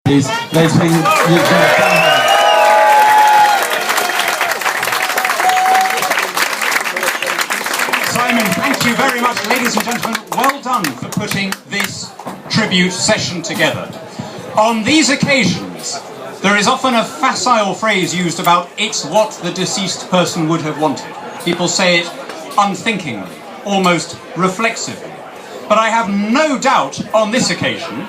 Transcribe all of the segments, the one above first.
Please, let's bring you back. Simon, thank you very much, ladies and gentlemen. Well done for putting this tribute session together. On these occasions, there is often a facile phrase used about "it's what the deceased person would have wanted." People say it unthinkingly, almost reflexively. But I have no doubt on this occasion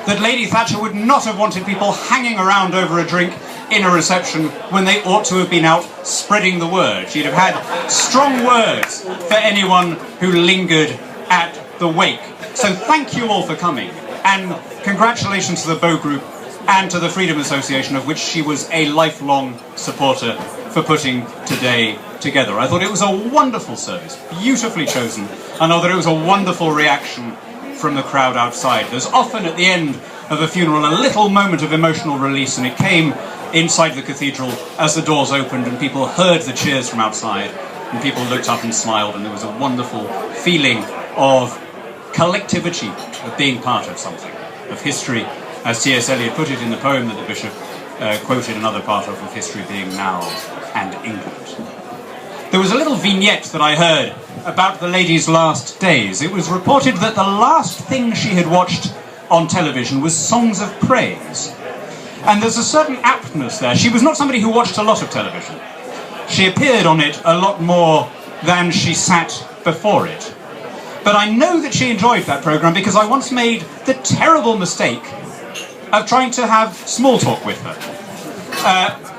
that Lady Thatcher would not have wanted people hanging around over a drink in a reception when they ought to have been out spreading the word. She'd have had strong words for anyone who lingered at the wake. So thank you all for coming, and congratulations to the Bow Group and to the Freedom Association, of which she was a lifelong supporter, for putting today together. I thought it was a wonderful service, beautifully chosen, and I thought it was a wonderful reaction from the crowd outside. There's often at the end of a funeral a little moment of emotional release, and it came inside the cathedral as the doors opened and people heard the cheers from outside and people looked up and smiled, and there was a wonderful feeling of collective achievement, of being part of something, of history, as T.S. Eliot put it in the poem that the Bishop quoted another part of history being now and England. There was a little vignette that I heard about the lady's last days. It was reported that the last thing she had watched on television was Songs of Praise. And there's a certain aptness there. She was not somebody who watched a lot of television. She appeared on it a lot more than she sat before it. But I know that she enjoyed that programme because I once made the terrible mistake of trying to have small talk with her.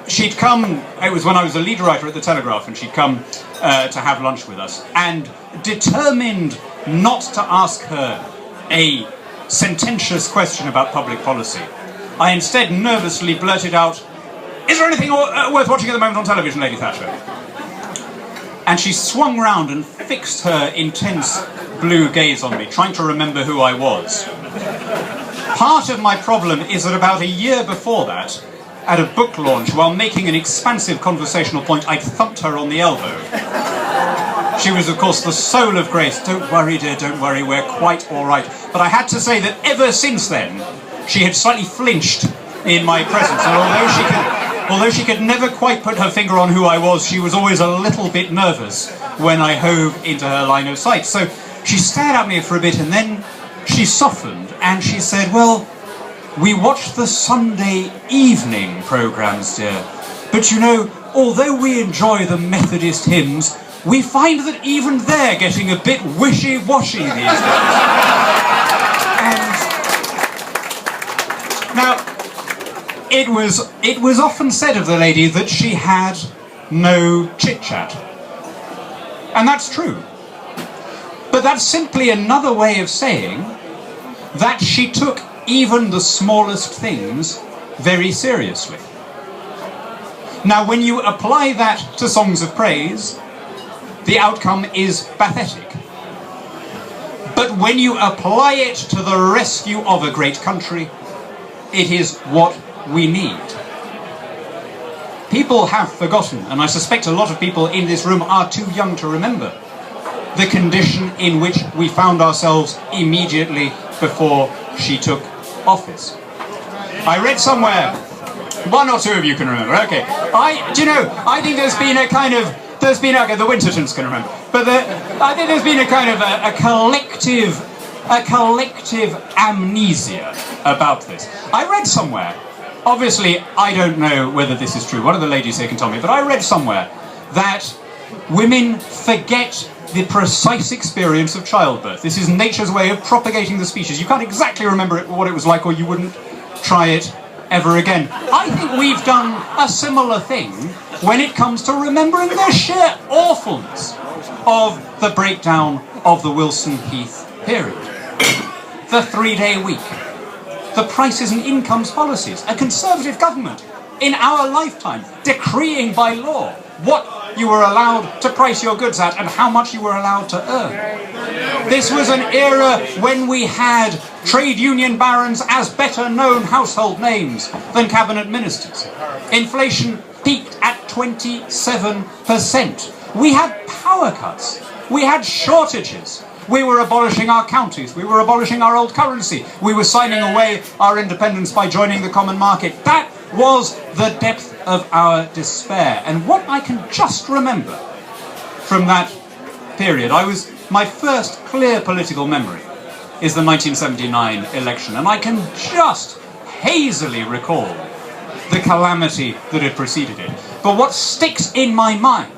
She'd come, it was when I was a lead writer at the Telegraph, and she'd come to have lunch with us, and determined not to ask her a sententious question about public policy, I instead nervously blurted out, "Is there anything worth watching at the moment on television, Lady Thatcher?" And she swung round and fixed her intense blue gaze on me, trying to remember who I was. Part of my problem is that about a year before that, at a book launch, while making an expansive conversational point, I'd thumped her on the elbow. She was, of course, the soul of grace. "Don't worry, dear, don't worry, we're quite all right." But I had to say that ever since then, she had slightly flinched in my presence. And although she could never quite put her finger on who I was, she was always a little bit nervous when I hove into her line of sight. So she stared at me for a bit, and then she softened, and she said, "Well, we watch the Sunday evening programmes, dear. But you know, although we enjoy the Methodist hymns, we find that even they're getting a bit wishy-washy these days." And now, it was often said of the lady that she had no chit-chat. And that's true. But that's simply another way of saying that she took even the smallest things very seriously. Now, when you apply that to Songs of Praise, the outcome is pathetic. But when you apply it to the rescue of a great country, it is what we need. People have forgotten, and I suspect a lot of people in this room are too young to remember, the condition in which we found ourselves immediately before she took office. I read somewhere, one or two of you can remember, okay. I think there's been a kind of, okay, the Wintertons can remember, but I think there's been a kind of a collective amnesia about this. I read somewhere, obviously I don't know whether this is true, one of the ladies here can tell me, but I read somewhere that women forget the precise experience of childbirth. This is nature's way of propagating the species. You can't exactly remember what it was like, or you wouldn't try it ever again. I think we've done a similar thing when it comes to remembering the sheer awfulness of the breakdown of the Wilson Heath period. The 3-day week. The prices and incomes policies. A Conservative government in our lifetime decreeing by law what you were allowed to price your goods at and how much you were allowed to earn. This was an era when we had trade union barons as better known household names than cabinet ministers. Inflation peaked at 27%. We had power cuts. We had shortages. We were abolishing our counties. We were abolishing our old currency. We were signing away our independence by joining the common market. That was the depth of our despair. And what I can just remember from that period, my first clear political memory is the 1979 election, and I can just hazily recall the calamity that had preceded it. But what sticks in my mind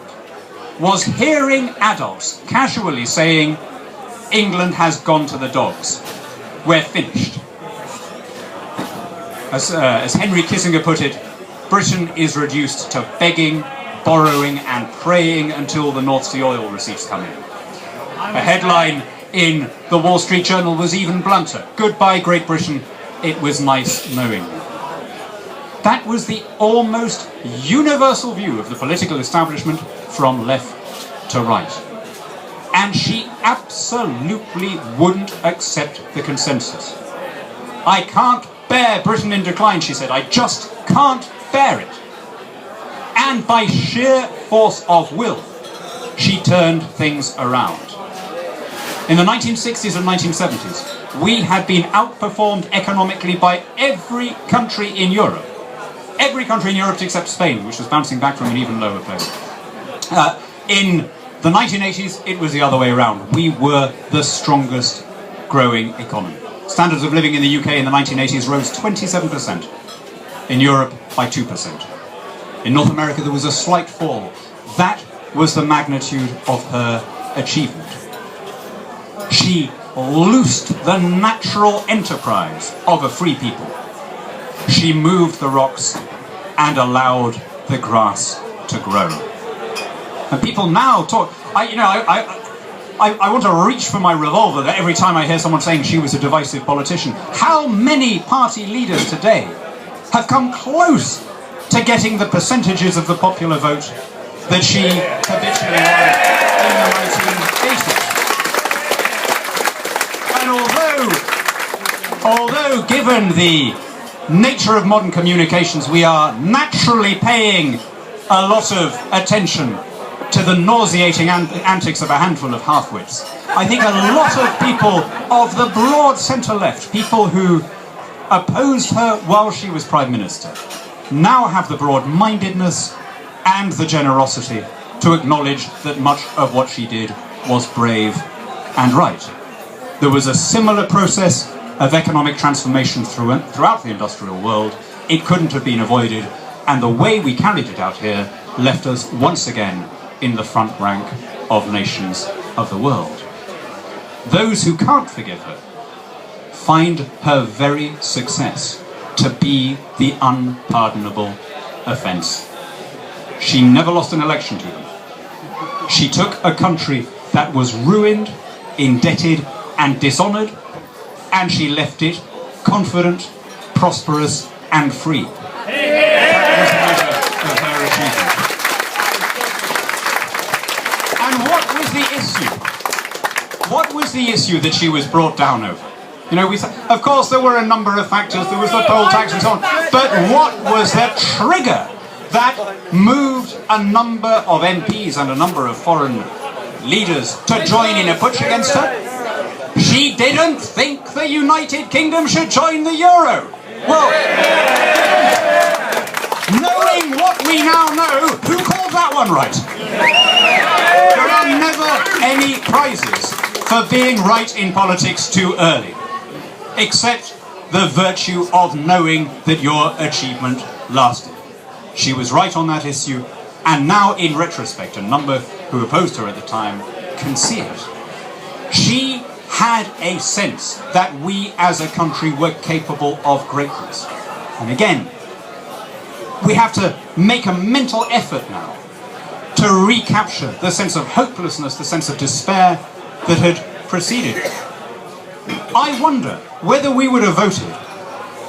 was hearing adults casually saying, England has gone to the dogs. We're finished. As Henry Kissinger put it, Britain is reduced to begging, borrowing and praying until the North Sea oil receipts come in. A headline in the Wall Street Journal was even blunter. Goodbye, Great Britain. It was nice knowing you. That was the almost universal view of the political establishment from left to right. And she absolutely wouldn't accept the consensus. I can't bear Britain in decline, she said. I just can't bear it. And by sheer force of will, she turned things around. In the 1960s and 1970s, we had been outperformed economically by every country in Europe. Every country in Europe except Spain, which was bouncing back from an even lower place. In the 1980s, it was the other way around. We were the strongest growing economy. Standards of living in the UK in the 1980s rose 27%. In Europe, by 2%. In North America, there was a slight fall. That was the magnitude of her achievement. She loosed the natural enterprise of a free people. She moved the rocks and allowed the grass to grow. And people now talk. I want to reach for my revolver every time I hear someone saying she was a divisive politician. How many party leaders today have come close to getting the percentages of the popular vote that she habitually won in the 1980s? And although given the nature of modern communications, we are naturally paying a lot of attention to the nauseating antics of a handful of half-wits, I think a lot of people of the broad centre-left, people who opposed her while she was Prime Minister, now have the broad-mindedness and the generosity to acknowledge that much of what she did was brave and right. There was a similar process of economic transformation throughout the industrial world. It couldn't have been avoided, and the way we carried it out here left us once again in the front rank of nations of the world. Those who can't forgive her find her very success to be the unpardonable offence. She never lost an election to them. She took a country that was ruined, indebted and dishonoured, and she left it confident, prosperous and free. That was the measure of her achievement. And what was the issue? What was the issue that she was brought down over? You know, of course there were a number of factors, there was the poll tax and so on, but what was the trigger that moved a number of MPs and a number of foreign leaders to join in a putsch against her? She didn't think the United Kingdom should join the Euro. Well, knowing what we now know, who called that one right? There are never any prizes for being right in politics too early, except the virtue of knowing that your achievement lasted. She was right on that issue, and now in retrospect, a number who opposed her at the time can see it. She had a sense that we as a country were capable of greatness. And again, we have to make a mental effort now to recapture the sense of hopelessness, the sense of despair that had preceded it. I wonder whether we would have voted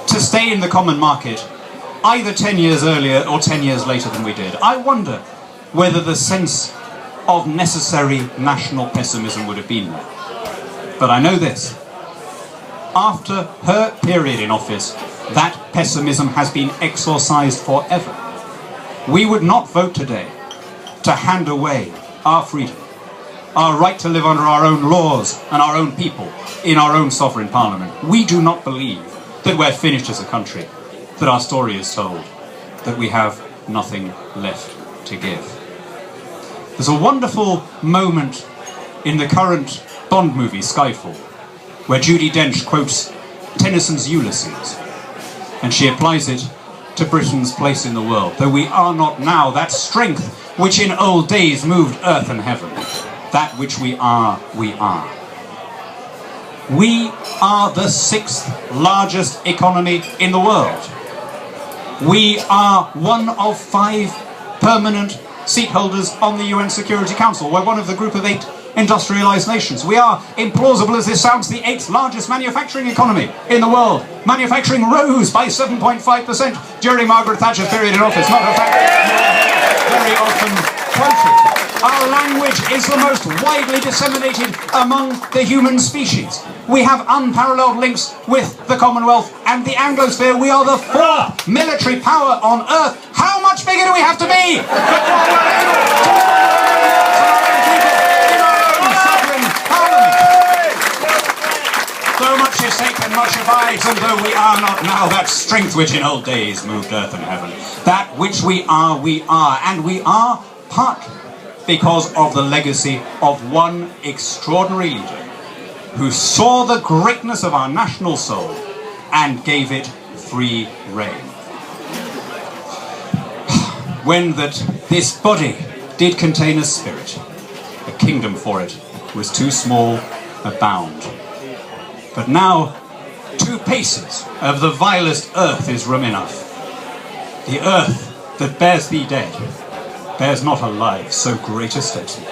to stay in the common market either 10 years earlier or 10 years later than we did. I wonder whether the sense of necessary national pessimism would have been there. But I know this. After her period in office, that pessimism has been exorcised forever. We would not vote today to hand away our freedom, our right to live under our own laws and our own people in our own sovereign parliament. We do not believe that we're finished as a country, that our story is told, that we have nothing left to give. There's a wonderful moment in the current Bond movie, Skyfall, where Judi Dench quotes Tennyson's Ulysses, and she applies it to Britain's place in the world. Though we are not now that strength which in old days moved earth and heaven, that which we are, we are. We are the 6th largest economy in the world. We are one of 5 permanent seat holders on the UN Security Council. We're one of the group of 8 industrialized nations. We are, implausible as this sounds, the 8th largest manufacturing economy in the world. Manufacturing rose by 7.5% during Margaret Thatcher's period in office, not a fact very often quoted. Our language is the most widely disseminated among the human species. We have unparalleled links with the Commonwealth and the Anglosphere. We are the 4th military power on earth. How much bigger do we have to be before we're able to in our own sovereign parliament? So much is taken, much abides, and though we are not now that strength which in old days moved earth and heaven, that which we are, and we are partly because of the legacy of one extraordinary leader who saw the greatness of our national soul and gave it free rein. When that this body did contain a spirit, a kingdom for it was too small a bound. But now 2 paces of the vilest earth is room enough. The earth that bears thee dead bears not alive so great a statesman.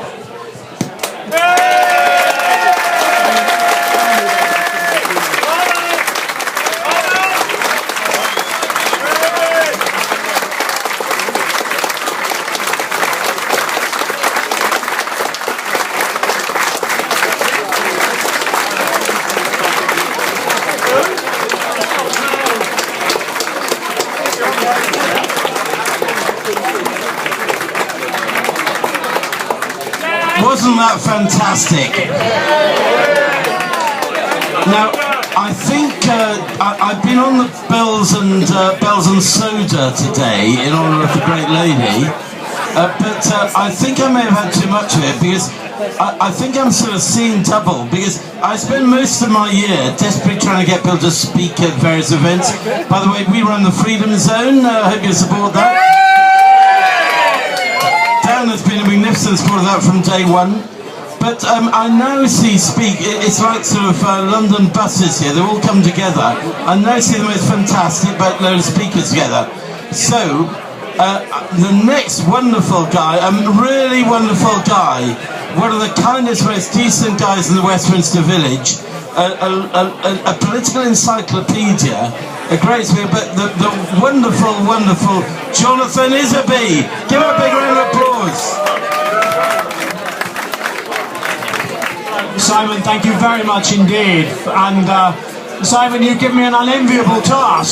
Wasn't that fantastic? Now, I think I've been on the bells and soda today in honour of the great lady, but I think I may have had too much of it, because I think I'm sort of seeing double, because I spend most of my year desperately trying to get people to speak at various events. By the way, we run the Freedom Zone. I hope you support that. Dan has been a magnificent support of that from day one. But I now see it's like sort of London buses here, they all come together. I now see the most fantastic boatload of speakers together. So, the next wonderful guy, really wonderful guy, one of the kindest, most decent guys in the Westminster Village, a political encyclopedia, a great speaker, but the wonderful, wonderful Jonathan Isserby. Give him a big round of applause. Simon, thank you very much indeed. And Simon, you've given me an unenviable task.